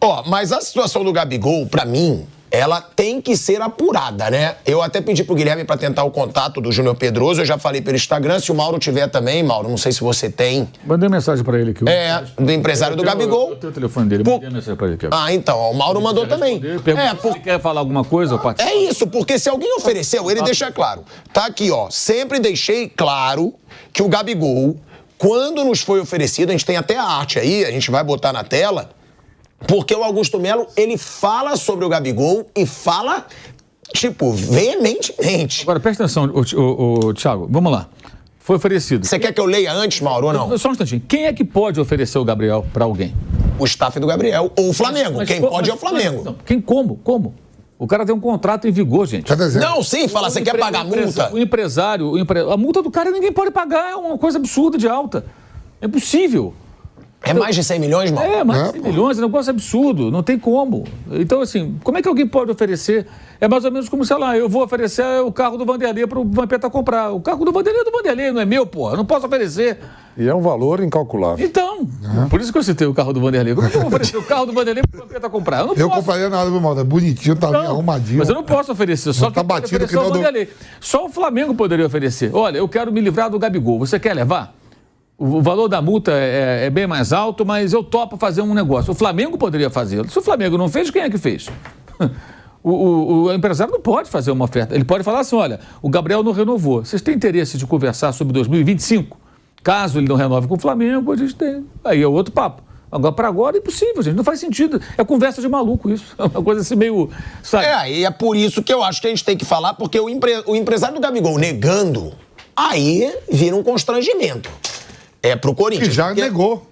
Ó, mas a situação do Gabigol, pra mim, ela tem que ser apurada, né? Eu até pedi pro Guilherme pra tentar o contato do Júnior Pedroso, eu já falei pelo Instagram, se o Mauro tiver também, Mauro, não sei se você tem. Mandei mensagem pra ele aqui. Do empresário do Gabigol. Eu tenho o telefone dele, mandei mensagem pra ele aqui. Ah, então, ó, o Mauro mandou também. Se quer falar alguma coisa, eu participo. É isso, porque se alguém ofereceu, ele deixa claro. Tá aqui, ó, sempre deixei claro que o Gabigol, quando nos foi oferecido, a gente tem até a arte aí, a gente vai botar na tela, porque o Augusto Melo, ele fala sobre o Gabigol e fala, tipo, veementemente. Agora, presta atenção, Thiago, vamos lá. Foi oferecido. Você quer que eu leia antes, Mauro, ou não? Só um instantinho. Quem é que pode oferecer o Gabriel pra alguém? O staff do Gabriel, ou o Flamengo. Quem pode é o Flamengo. Quem como? O cara tem um contrato em vigor, gente. Não, sim, fala, você quer pagar multa? O empresário, a multa do cara ninguém pode pagar, é uma coisa absurda de alta. É impossível. É mais de 100 milhões, Mauro? É, mais de 100 milhões, é um negócio absurdo, não tem como. Então, assim, como é que alguém pode oferecer? É mais ou menos como, sei lá, eu vou oferecer o carro do Vanderlei pro Vampeta comprar. O carro do Vanderlei é do Vanderlei, não é meu, porra, eu não posso oferecer. E é um valor incalculável. Então, por isso que eu citei o carro do Vanderlei. Como é que eu vou oferecer o carro do Vanderlei pro Vampeta comprar? Eu compraria nada, meu irmão, é bonitinho, tá bem arrumadinho. Mas eu não posso oferecer, só que tá batido que não Vanderlei. Só o Flamengo poderia oferecer. Olha, eu quero me livrar do Gabigol, você quer levar? O valor da multa é bem mais alto, mas eu topo fazer um negócio. O Flamengo poderia fazê-lo. Se o Flamengo não fez, quem é que fez? O empresário não pode fazer uma oferta. Ele pode falar assim, olha, o Gabriel não renovou. Vocês têm interesse de conversar sobre 2025? Caso ele não renove com o Flamengo, a gente tem. Aí é outro papo. Agora, para agora, é impossível, gente. Não faz sentido. É conversa de maluco isso. É uma coisa assim meio... Sabe? E é por isso que eu acho que a gente tem que falar, porque o empresário do Gabigol negando, aí vira um constrangimento. É pro Corinthians. E já negou.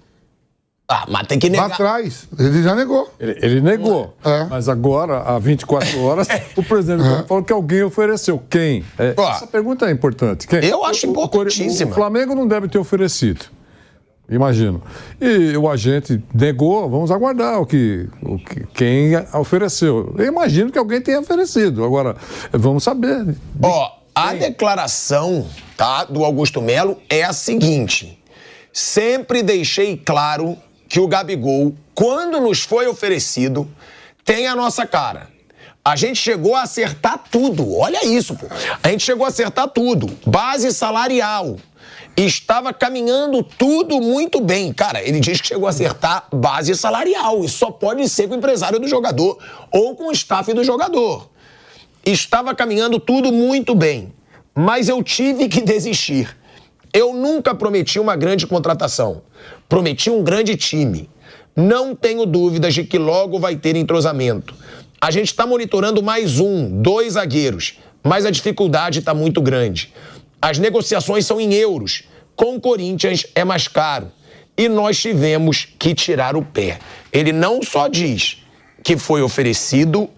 Ah, mas tem que negar. Lá atrás, ele já negou. Ele negou. Mas agora, há 24 horas, o presidente falou que alguém ofereceu. Quem? Essa pergunta é importante. Quem? Eu acho importantíssima. O Flamengo não deve ter oferecido. Imagino. E o agente negou, vamos aguardar quem ofereceu. Eu imagino que alguém tenha oferecido. Agora, vamos saber. A declaração, tá, do Augusto Melo é a seguinte... Sempre deixei claro que o Gabigol, quando nos foi oferecido, tem a nossa cara. A gente chegou a acertar tudo. Olha isso, pô. A gente chegou a acertar tudo. Base salarial. Estava caminhando tudo muito bem. Cara, ele diz que chegou a acertar base salarial. Isso só pode ser com o empresário do jogador ou com o staff do jogador. Estava caminhando tudo muito bem. Mas eu tive que desistir. Eu nunca prometi uma grande contratação. Prometi um grande time. Não tenho dúvidas de que logo vai ter entrosamento. A gente está monitorando mais 2 zagueiros, mas a dificuldade está muito grande. As negociações são em euros. Com o Corinthians é mais caro. E nós tivemos que tirar o pé. Ele não só diz que foi oferecido,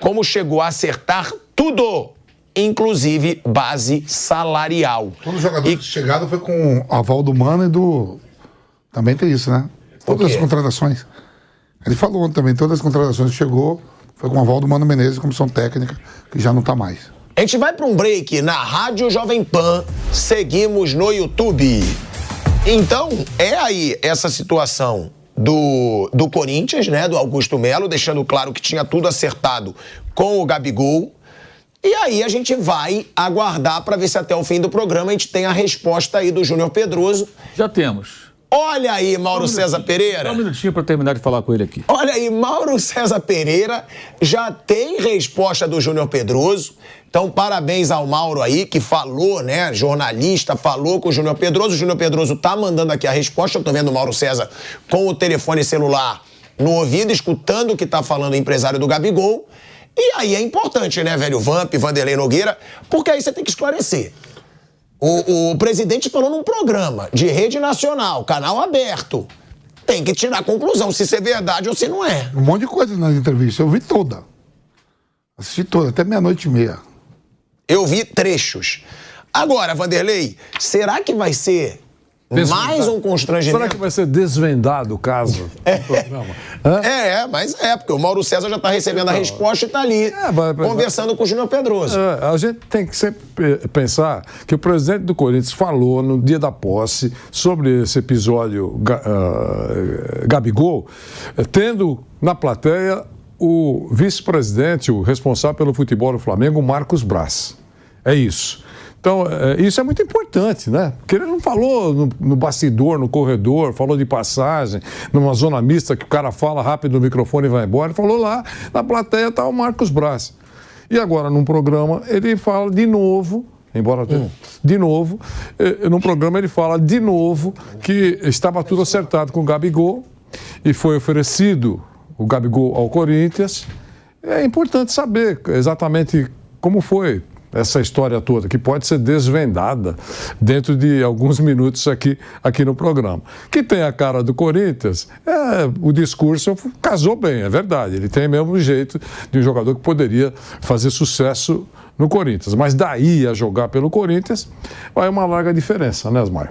como chegou a acertar tudo. Inclusive base salarial. Todos os jogadores que chegaram foi com aval do Mano e do... Também tem isso, né? Todas as contratações. Ele falou ontem também, todas as contratações que chegou foi com aval do Mano Menezes, comissão técnica, que já não tá mais. A gente vai para um break na Rádio Jovem Pan, seguimos no YouTube. Então, é aí essa situação do Corinthians, né, do Augusto Melo, deixando claro que tinha tudo acertado com o Gabigol. E aí a gente vai aguardar para ver se até o fim do programa a gente tem a resposta aí do Júnior Pedroso. Já temos. Olha aí, Mauro César Pereira. Dá um minutinho para terminar de falar com ele aqui. Olha aí, Mauro César Pereira já tem resposta do Júnior Pedroso. Então, parabéns ao Mauro aí, que falou, né, jornalista, falou com o Júnior Pedroso. O Júnior Pedroso tá mandando aqui a resposta. Eu tô vendo o Mauro César com o telefone celular no ouvido, escutando o que tá falando o empresário do Gabigol. E aí é importante, né, velho Vamp, Vanderlei Nogueira, porque aí você tem que esclarecer. O presidente falou num programa de rede nacional, canal aberto. Tem que tirar a conclusão se isso é verdade ou se não é. Um monte de coisa nas entrevistas, eu vi toda. Assisti toda, até 00:30. Eu vi trechos. Agora, Vanderlei, será que vai ser Mais um constrangimento. Será que vai ser desvendado o caso do programa? Mas porque o Mauro César já está recebendo a resposta e está ali conversando com o Júnior Pedroso. A gente tem que sempre pensar que o presidente do Corinthians falou no dia da posse sobre esse episódio Gabigol, tendo na plateia o vice-presidente, o responsável pelo futebol do Flamengo, Marcos Braz. É isso. Então, isso é muito importante, né? Porque ele não falou no bastidor, no corredor, falou de passagem, numa zona mista que o cara fala rápido no microfone e vai embora. Ele falou lá, na plateia está o Marcos Braz. E agora, num programa, ele fala de novo, num programa ele fala de novo que estava tudo acertado com o Gabigol e foi oferecido o Gabigol ao Corinthians. É importante saber exatamente como foi essa história toda, que pode ser desvendada dentro de alguns minutos aqui no programa. Que tem a cara do Corinthians, o discurso casou bem, é verdade. Ele tem o mesmo jeito de um jogador que poderia fazer sucesso no Corinthians. Mas daí a jogar pelo Corinthians, vai uma larga diferença, né, Asmar?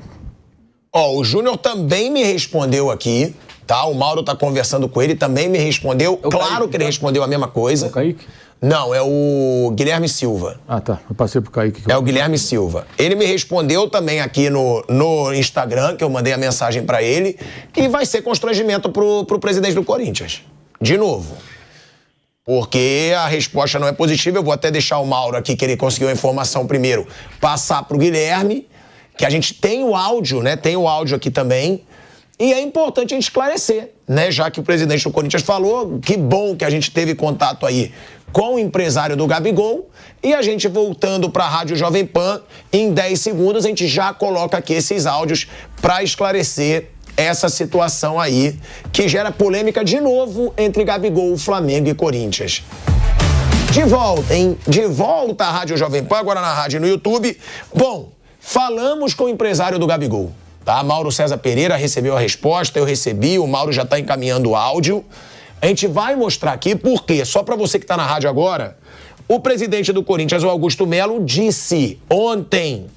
O Júnior também me respondeu aqui, tá? O Mauro tá conversando com ele, também me respondeu. Claro que ele respondeu a mesma coisa. É o Kaique? Não, é o Guilherme Silva. Ah, tá. Eu passei pro Kaique. É o Guilherme Silva. Ele me respondeu também aqui no Instagram, que eu mandei a mensagem pra ele, e vai ser constrangimento pro presidente do Corinthians. De novo. Porque a resposta não é positiva. Eu vou até deixar o Mauro aqui, que ele conseguiu a informação primeiro, passar pro Guilherme, que a gente tem o áudio, né? Tem o áudio aqui também. E é importante a gente esclarecer, né? Já que o presidente do Corinthians falou, que bom que a gente teve contato aí com o empresário do Gabigol. E a gente voltando para a Rádio Jovem Pan, em 10 segundos a gente já coloca aqui esses áudios para esclarecer essa situação aí, que gera polêmica de novo entre Gabigol, Flamengo e Corinthians. De volta, hein? De volta à Rádio Jovem Pan, agora na rádio e no YouTube. Bom, falamos com o empresário do Gabigol. Tá? Mauro César Pereira recebeu a resposta, eu recebi, o Mauro já está encaminhando o áudio. A gente vai mostrar aqui porque, só para você que está na rádio agora, o presidente do Corinthians, o Augusto Melo, disse ontem,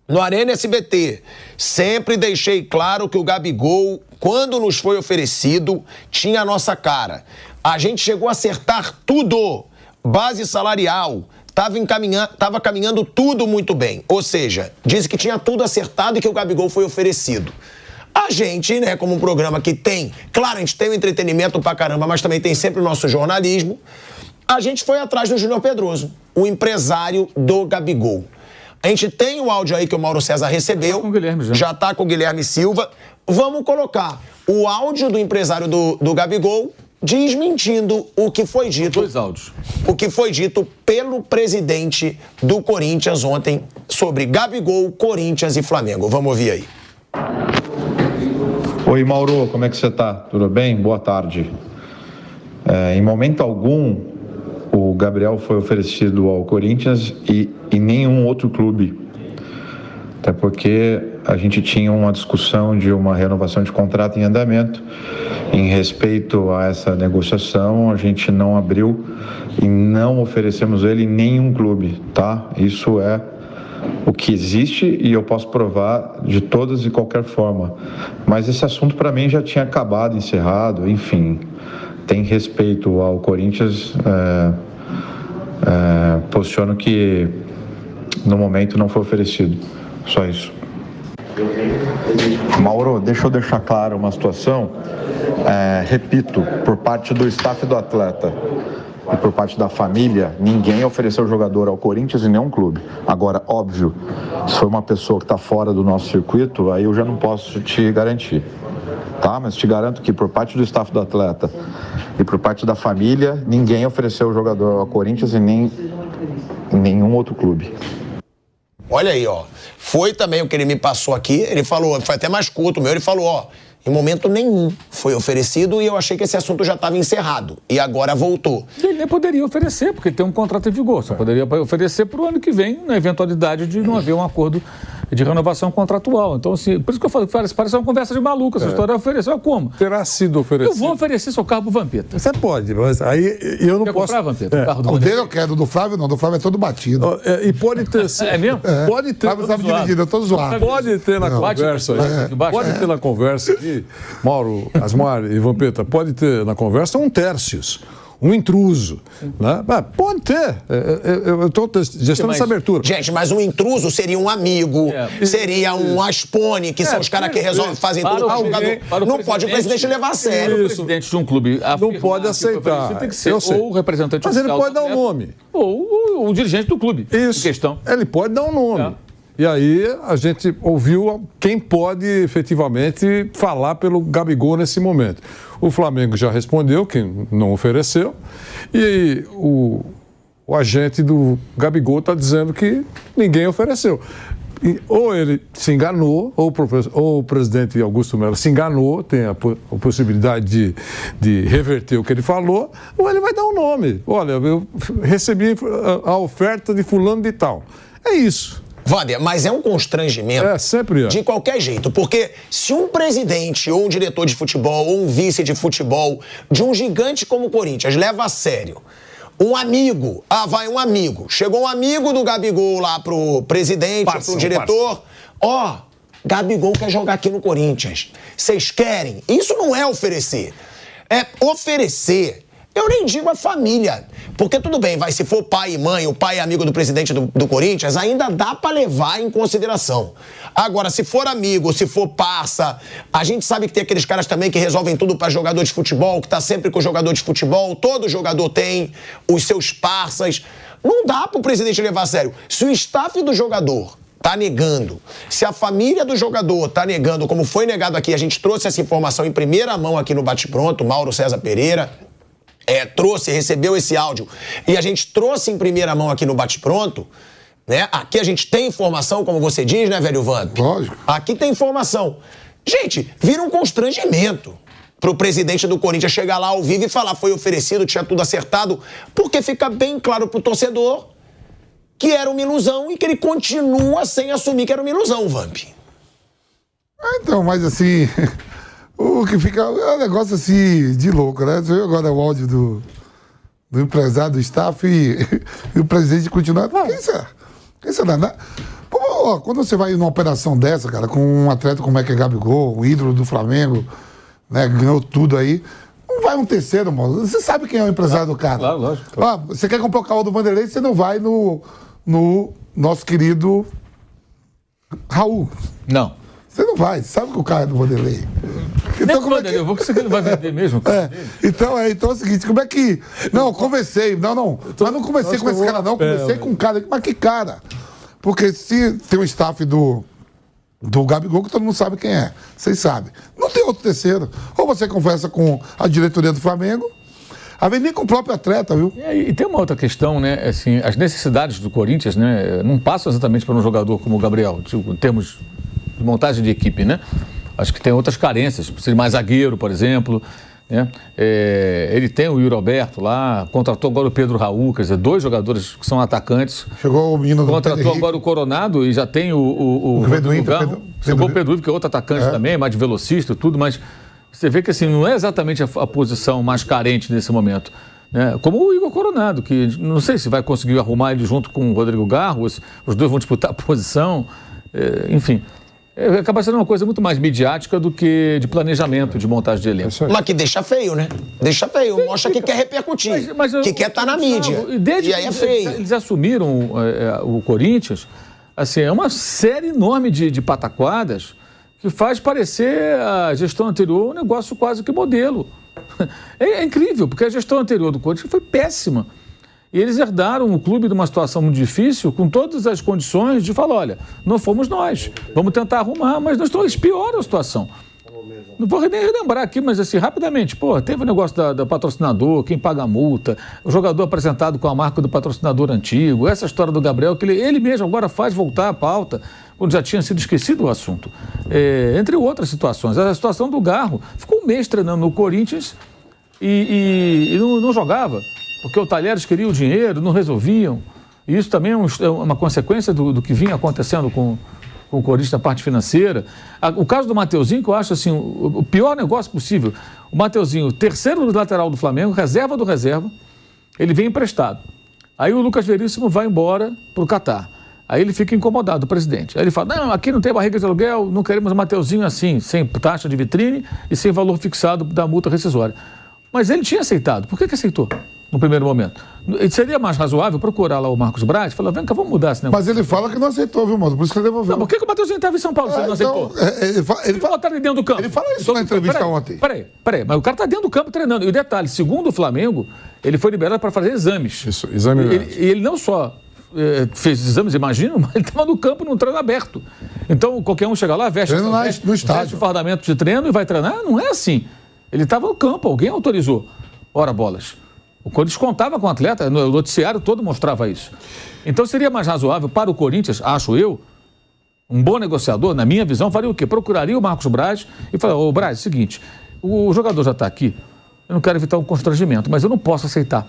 no Arena SBT, sempre deixei claro que o Gabigol, quando nos foi oferecido, tinha a nossa cara. A gente chegou a acertar tudo, base salarial, estava caminhando tudo muito bem. Ou seja, disse que tinha tudo acertado e que o Gabigol foi oferecido. A gente, né, como um programa que tem, claro, a gente tem o entretenimento pra caramba, mas também tem sempre o nosso jornalismo, a gente foi atrás do Júnior Pedroso, o empresário do Gabigol. A gente tem o áudio aí que o Mauro César recebeu, tá com o Guilherme já tá com o Guilherme Silva. Vamos colocar o áudio do empresário do Gabigol desmentindo o que foi dito. Dois áudios. O que foi dito pelo presidente do Corinthians ontem sobre Gabigol, Corinthians e Flamengo. Vamos ouvir aí. Oi, Mauro, como é que você está? Tudo bem? Boa tarde. Em momento algum, o Gabriel foi oferecido ao Corinthians e nenhum outro clube. Até porque a gente tinha uma discussão de uma renovação de contrato em andamento. Em respeito a essa negociação, a gente não abriu e não oferecemos ele em nenhum clube, tá? Isso é o que existe e eu posso provar de todas e qualquer forma. Mas esse assunto para mim já tinha acabado, encerrado, enfim. Tem respeito ao Corinthians, posiciono que no momento não foi oferecido. Só isso. Mauro, deixa eu deixar claro uma situação. Repito, por parte do staff do atleta e por parte da família, ninguém ofereceu jogador ao Corinthians e nenhum clube. Agora, óbvio, se foi uma pessoa que está fora do nosso circuito, aí eu já não posso te garantir. Tá? Mas te garanto que por parte do staff do atleta e por parte da família, ninguém ofereceu o jogador ao Corinthians e nem nenhum outro clube. Olha aí, ó. Foi também o que ele me passou aqui, ele falou, foi até mais curto o meu, ele falou, ó, em momento nenhum foi oferecido e eu achei que esse assunto já estava encerrado. E agora voltou. Ele nem poderia oferecer, porque tem um contrato em vigor. Só poderia oferecer para o ano que vem, na eventualidade de não haver um acordo de renovação contratual. Então, assim, por isso que eu falo que parece uma conversa de maluco essa história. Ofereceu como? Terá sido oferecido. Eu vou oferecer seu carro pro Vampeta. Você pode, mas aí eu não Quer posso... comprar, Vampeta? O carro do O dele eu quero, do Flávio não. Do Flávio é todo batido. E pode ter... É mesmo? Pode ter... Flávio sabe dirigir, eu tô zoado. Pode ter na conversa aí, pode ter na conversa aqui, Mauro, Asmar e Vampeta, pode ter na conversa um Tércios, um intruso, né? Pode ter, eu estou gestando essa abertura. Gente, mas um intruso seria um amigo, seria um Aspone, que são os caras que resolvem, fazem tudo com o jogador. Não pode o presidente levar a sério. O presidente de um clube não pode aceitar. Tem que ser ou o representante mas ele oficial pode dar um nome. Ou o dirigente do clube. Isso. Em questão. Ele pode dar um nome. E aí a gente ouviu quem pode efetivamente falar pelo Gabigol nesse momento. O Flamengo já respondeu que não ofereceu e o agente do Gabigol está dizendo que ninguém ofereceu. Ou ele se enganou, ou o presidente Augusto Melo se enganou, tem a possibilidade de reverter o que ele falou, ou ele vai dar um nome. Olha, eu recebi a oferta de fulano de tal. É isso. Wander, mas é um constrangimento sempre de qualquer jeito, porque se um presidente ou um diretor de futebol ou um vice de futebol de um gigante como o Corinthians leva a sério um amigo, um amigo, chegou um amigo do Gabigol lá pro presidente, pro diretor, Gabigol quer jogar aqui no Corinthians, vocês querem? Isso não é oferecer, é oferecer. Eu nem digo a família, porque tudo bem, se for pai e mãe, o pai é amigo do presidente do Corinthians, ainda dá pra levar em consideração. Agora, se for amigo, se for parça, a gente sabe que tem aqueles caras também que resolvem tudo pra jogador de futebol, que tá sempre com o jogador de futebol, todo jogador tem os seus parças. Não dá pro presidente levar a sério. Se o staff do jogador tá negando, se a família do jogador tá negando, como foi negado aqui, a gente trouxe essa informação em primeira mão aqui no Bate Pronto, Mauro César Pereira, recebeu esse áudio e a gente trouxe em primeira mão aqui no Bate Pronto, né? Aqui a gente tem informação, como você diz, né, velho Vamp? Lógico. Aqui tem informação. Gente, vira um constrangimento pro presidente do Corinthians chegar lá ao vivo e falar foi oferecido, tinha tudo acertado, porque fica bem claro pro torcedor que era uma ilusão e que ele continua sem assumir que era uma ilusão, Vamp. Então, mas assim... O que fica é um negócio assim de louco, né? Você viu agora o áudio do empresário, do staff e o presidente continua. Quem será? Quando você vai numa operação dessa, cara, com um atleta como é que é Gabigol, o ídolo do Flamengo, né? Ganhou tudo aí. Não vai um terceiro, mano. Você sabe quem é o empresário do cara. Claro, lógico. Você quer comprar o carro do Vanderlei, você não vai no nosso querido Raul. Não. Você não vai, sabe que o carro é do Vanderlei. Então, como é que... Eu vou conseguir, não vai vender mesmo. Então é o seguinte, como é que... Não, conversei, mas não conversei com esse cara não, conversei com um cara, mas que cara? Porque se tem um staff do Gabigol que todo mundo sabe quem é, vocês sabem. Não tem outro terceiro. Ou você conversa com a diretoria do Flamengo, às vezes nem com o próprio atleta, viu? E tem uma outra questão, né? Assim, as necessidades do Corinthians, né? Não passam exatamente para um jogador como o Gabriel, em termos de montagem de equipe, né? Acho que tem outras carências, precisa de mais zagueiro, por exemplo, né? Ele tem o Yuri Alberto lá, contratou agora o Pedro Raul, quer dizer, 2 jogadores que são atacantes. Chegou o menino do contratou agora o Coronado e já tem o Garro. Chegou o Pedro Ivo, que é outro atacante também, mais de velocista e tudo, mas você vê que assim, não é exatamente a posição mais carente nesse momento. Né? Como o Igor Coronado, que não sei se vai conseguir arrumar ele junto com o Rodrigo Garro, os dois vão disputar a posição, enfim. Acaba sendo uma coisa muito mais midiática do que de planejamento, de montagem de elenco. Mas que deixa feio, né? Deixa feio, mostra que quer repercutir, que quer estar na mídia. E aí é feio. Eles assumiram o Corinthians, assim, é uma série enorme de pataquadas que faz parecer a gestão anterior um negócio quase que modelo. É incrível, porque a gestão anterior do Corinthians foi péssima. E eles herdaram o clube de uma situação muito difícil, com todas as condições de falar, olha, não fomos nós, vamos tentar arrumar, mas eles pioram a situação. Não vou nem relembrar aqui, mas assim, rapidamente, teve o negócio da patrocinador, quem paga a multa, o jogador apresentado com a marca do patrocinador antigo, essa história do Gabriel, que ele mesmo agora faz voltar à pauta, quando já tinha sido esquecido o assunto. Entre outras situações. A situação do Garro, ficou um mês treinando no Corinthians e não jogava. Porque o Talheres queria o dinheiro, não resolviam. E isso também é uma consequência do que vinha acontecendo com com o Corinthians na parte financeira. O caso do Mateuzinho, que eu acho assim, o pior negócio possível. O Mateuzinho, terceiro lateral do Flamengo, reserva do reserva, ele vem emprestado. Aí o Lucas Veríssimo vai embora para o Catar. Aí ele fica incomodado, o presidente. Aí ele fala, não, aqui não tem barriga de aluguel, não queremos o Mateuzinho assim, sem taxa de vitrine e sem valor fixado da multa rescisória. Mas ele tinha aceitado. Por que aceitou no primeiro momento? Seria mais razoável procurar lá o Marcos Braz e falar, vem cá, vamos mudar esse negócio. Mas ele fala que não aceitou, viu, mano? Por isso que ele devolveu. Não, por que o Mateuzinho estava em São Paulo se ele não aceitou? Ele fala dentro do campo. Ele fala isso na entrevista ontem. Peraí, mas o cara está dentro do campo treinando. E o detalhe, segundo o Flamengo, ele foi liberado para fazer exames. Isso, exame. E ele não só fez exames, imagino, mas ele estava no campo num treino aberto. Então, qualquer um chega lá, veste o fardamento de treino e vai treinar. Não é assim. Ele estava no campo, alguém autorizou. Ora, bolas. O Corinthians contava com o atleta, no noticiário todo mostrava isso. Então, seria mais razoável para o Corinthians, acho eu, um bom negociador, na minha visão, faria o quê? Procuraria o Marcos Braz e falaria, ô Braz, é o seguinte, o jogador já está aqui, eu não quero evitar um constrangimento, mas eu não posso aceitar.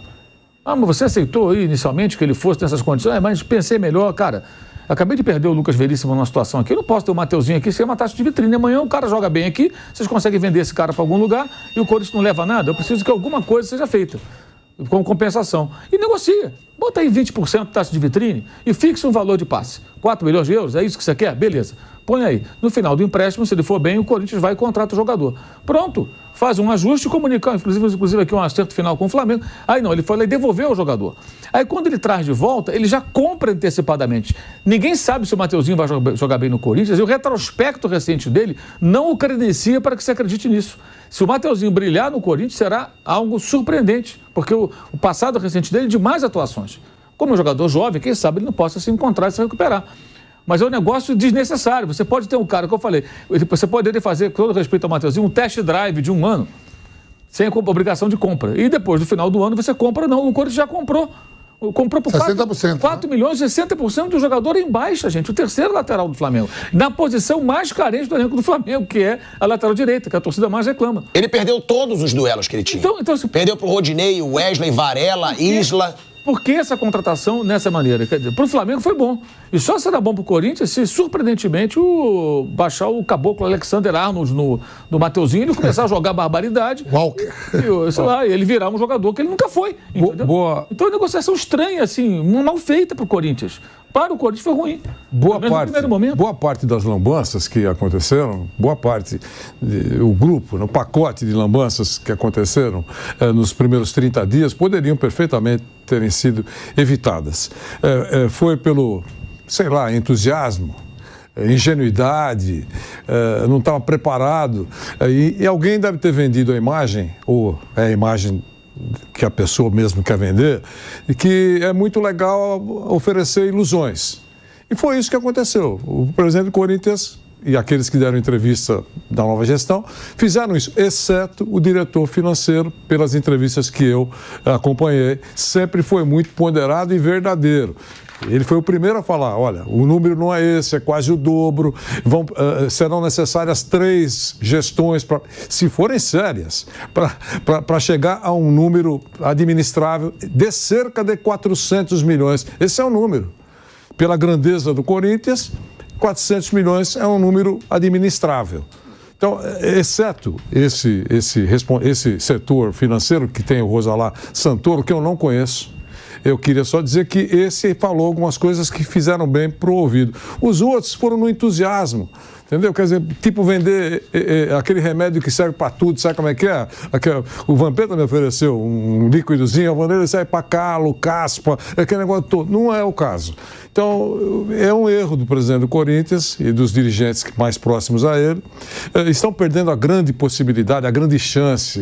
Ah, mas você aceitou aí inicialmente que ele fosse nessas condições? Mas pensei melhor, cara. Acabei de perder o Lucas Veríssimo numa situação aqui. Eu não posso ter o Mateuzinho aqui sem uma taxa de vitrine. Amanhã o cara joga bem aqui, vocês conseguem vender esse cara para algum lugar e o Corinthians não leva nada. Eu preciso que alguma coisa seja feita com compensação. E negocia. Bota aí 20% de taxa de vitrine e fixa um valor de passe. 4 milhões de euros, é isso que você quer? Beleza. Põe aí. No final do empréstimo, se ele for bem, o Corinthians vai e contrata o jogador. Pronto. Faz um ajuste e comunica, inclusive aqui um acerto final com o Flamengo. Aí não, ele foi lá e devolveu o jogador. Aí quando ele traz de volta, ele já compra antecipadamente. Ninguém sabe se o Mateuzinho vai jogar bem no Corinthians e o retrospecto recente dele não o credencia para que você acredite nisso. Se o Mateuzinho brilhar no Corinthians, será algo surpreendente, porque o passado recente dele é de mais atuações. Como um jogador jovem, quem sabe ele não possa se encontrar e se recuperar. Mas é um negócio desnecessário. Você pode ter um cara, que eu falei, você poderia fazer, com todo respeito ao Mateuzinho, um test drive de 1 ano, sem obrigação de compra. E depois, no final do ano, você compra, não. O Corinthians já comprou. Comprou por 4 milhões, 60% do jogador em baixa, gente. O terceiro lateral do Flamengo. Na posição mais carente do elenco do Flamengo, que é a lateral direita, que a torcida mais reclama. Ele perdeu todos os duelos que ele tinha. Então, perdeu pro Rodinei, Wesley, Varela, Isla. Por que essa contratação nessa maneira? Quer dizer, para o Flamengo foi bom. E só será bom para o Corinthians se, surpreendentemente, baixar o caboclo Alexander Arnold no Mateuzinho e ele começar a jogar barbaridade. Walker. E ele virar um jogador que ele nunca foi. Boa. Então, é uma negociação estranha, assim, mal feita para o Corinthians. Para o Corinthians foi ruim. Boa parte das lambanças que aconteceram, o grupo, no pacote de lambanças que aconteceram nos primeiros 30 dias, poderiam perfeitamente terem sido evitadas. Foi pelo, entusiasmo, ingenuidade, não estava preparado. E alguém deve ter vendido a imagem, ou é a imagem que a pessoa mesmo quer vender, e que é muito legal oferecer ilusões. E foi isso que aconteceu. O presidente do Corinthians e aqueles que deram entrevista da nova gestão fizeram isso, exceto o diretor financeiro, pelas entrevistas que eu acompanhei, sempre foi muito ponderado e verdadeiro. Ele foi o primeiro a falar, olha, o número não é esse, é quase o dobro, serão necessárias 3 gestões, se forem sérias, para chegar a um número administrável de cerca de 400 milhões. Esse é o número. Pela grandeza do Corinthians, 400 milhões é um número administrável. Então, exceto esse setor financeiro, que tem o Rosalá Santoro, que eu não conheço, eu queria só dizer que esse falou algumas coisas que fizeram bem pro ouvido. Os outros foram no entusiasmo, entendeu? Quer dizer, tipo vender aquele remédio que serve para tudo, sabe como é que é? O Vampeta me ofereceu um líquidozinho, a Vanderlei serve para calo, caspa, aquele negócio todo. Não é o caso. Então, é um erro do presidente do Corinthians e dos dirigentes mais próximos a ele. Estão perdendo a grande possibilidade, a grande chance,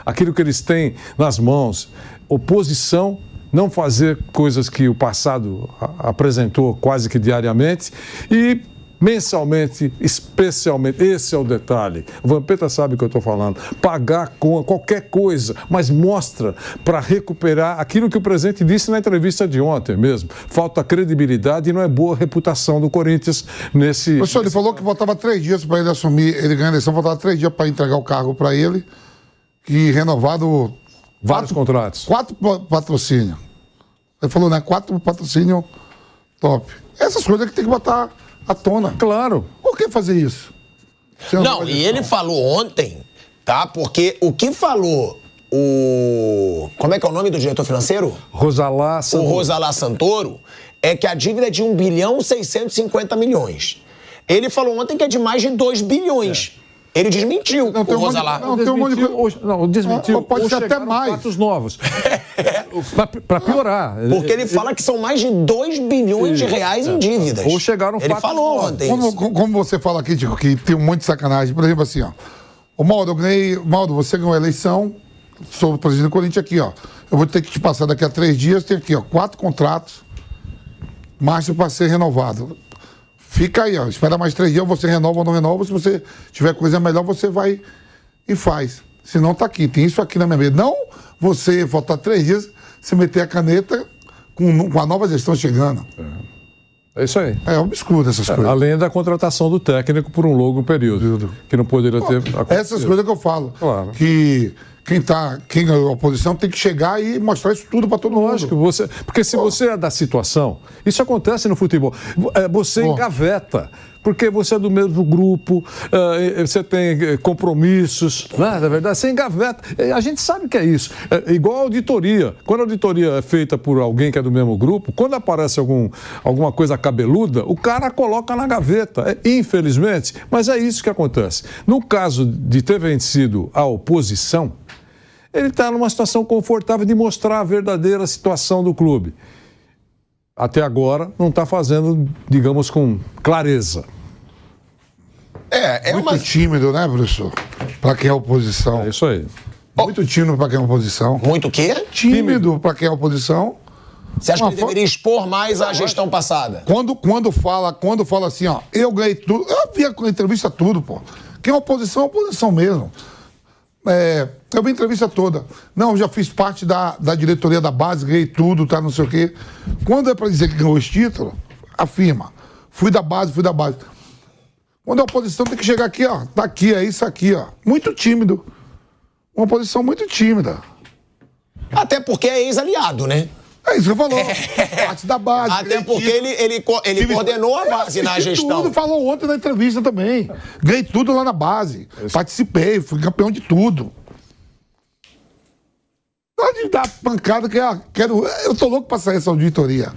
aquilo que eles têm nas mãos. Oposição, não fazer coisas que o passado apresentou quase que diariamente e mensalmente, especialmente, esse é o detalhe. O Vampeta sabe o que eu estou falando. Pagar com qualquer coisa, mas mostra para recuperar aquilo que o presidente disse na entrevista de ontem mesmo. Falta credibilidade e não é boa reputação do Corinthians nesse... Professor, ele falou que faltava 3 dias para ele assumir, ele ganhou a eleição, faltava 3 dias para entregar o cargo para ele, que renovado... Vários contratos. 4 patrocínios. Ele falou, né? 4 patrocínios top. Essas coisas que tem que botar à tona. Claro. Por que fazer isso? Não, e ele falou ontem, tá? Porque o que falou como é que é o nome do diretor financeiro? Rosalá Santoro. O Rosalá Santoro, é que a dívida é de 1,650 bilhões. Ele falou ontem que é de mais de 2 bilhões. Ele desmentiu, Não, tem o Rosalá. Não, tem um monte de coisa. Não, desmentiu. Pode ser até mais. Fatos novos. Para piorar. Porque ele fala que são mais de 2 bilhões de reais em dívidas. Ou chegaram Ele fatos falou novos. ontem Como você fala aqui, Tico, que tem um monte de sacanagem. Por exemplo, assim, ó. O Maldo, você ganhou a eleição, sou o presidente do Corinthians aqui, ó. Eu vou ter que te passar daqui a 3 dias, tem aqui, ó, 4 contratos, mais para ser renovado. Fica aí, ó. Espera mais 3 dias, você renova ou não renova. Se você tiver coisa melhor, você vai e faz. Se não, tá aqui. Tem isso aqui na minha mesa. Não você faltar 3 dias, você meter a caneta com a nova gestão chegando. É isso aí. É obscuro essas coisas. Além da contratação do técnico por um longo período. Que não poderia ter acontecido. Essas coisas que eu falo. Claro. Que quem ganhou a oposição tem que chegar e mostrar isso tudo para todo mundo. Lógico, porque se você é da situação, isso acontece no futebol. Você engaveta, porque você é do mesmo grupo, você tem compromissos, né? Na verdade, você engaveta. A gente sabe que é isso. É igual a auditoria. Quando a auditoria é feita por alguém que é do mesmo grupo, quando aparece alguma coisa cabeluda, o cara coloca na gaveta. Infelizmente, mas é isso que acontece. No caso de ter vencido a oposição, ele está numa situação confortável de mostrar a verdadeira situação do clube. Até agora, não está fazendo, digamos, com clareza. Muito tímido, né, professor? Para quem é oposição. É isso aí. Muito tímido para quem é oposição. Muito o quê? Tímido para quem é oposição. Você acha que ele deveria expor mais a gestão passada? Quando fala assim, ó, eu ganhei tudo. Eu vi a entrevista tudo, pô. Quem é oposição mesmo. Eu vi a entrevista toda. Não, já fiz parte da diretoria da base, ganhei tudo, tá, não sei o quê. Quando é para dizer que ganhou os títulos, afirma. Fui da base. Quando a oposição tem que chegar aqui, ó. Tá aqui, é isso aqui, ó. Muito tímido. Uma oposição muito tímida. Até porque é ex-aliado, né? É isso que eu falou. Parte da base. Até porque ele coordenou a base na gestão. Tudo, falou ontem na entrevista também. Ganhei tudo lá na base. Participei, fui campeão de tudo. Pode dar pancada que eu tô louco pra sair essa auditoria.